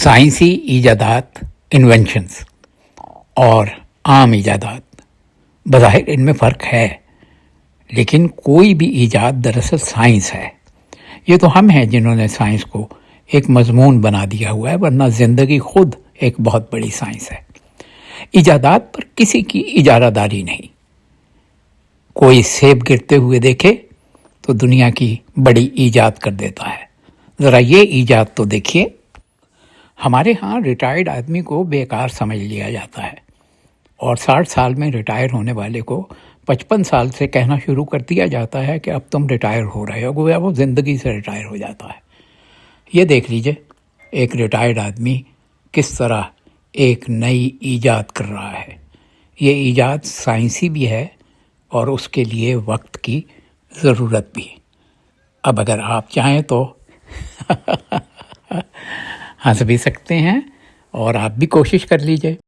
سائنسی ایجادات انوینشنز اور عام ایجادات، بظاہر ان میں فرق ہے، لیکن کوئی بھی ایجاد دراصل سائنس ہے۔ یہ تو ہم ہیں جنہوں نے سائنس کو ایک مضمون بنا دیا ہوا ہے، ورنہ زندگی خود ایک بہت بڑی سائنس ہے۔ ایجادات پر کسی کی اجارہ داری نہیں۔ کوئی سیب گرتے ہوئے دیکھے تو دنیا کی بڑی ایجاد کر دیتا ہے، ذرا یہ ایجاد تو دیکھیے۔ ہمارے ہاں ریٹائرڈ آدمی کو بیکار سمجھ لیا جاتا ہے، اور 60 سال میں ریٹائر ہونے والے کو 55 سال سے کہنا شروع کر دیا جاتا ہے کہ اب تم ریٹائر ہو رہے ہو، گویا وہ زندگی سے ریٹائر ہو جاتا ہے۔ یہ دیکھ لیجئے ایک ریٹائرڈ آدمی کس طرح ایک نئی ایجاد کر رہا ہے۔ یہ ایجاد سائنسی بھی ہے اور اس کے لیے وقت کی ضرورت بھی۔ اب اگر آپ چاہیں تو ہنس بھی سکتے ہیں، اور آپ بھی کوشش کر لیجئے۔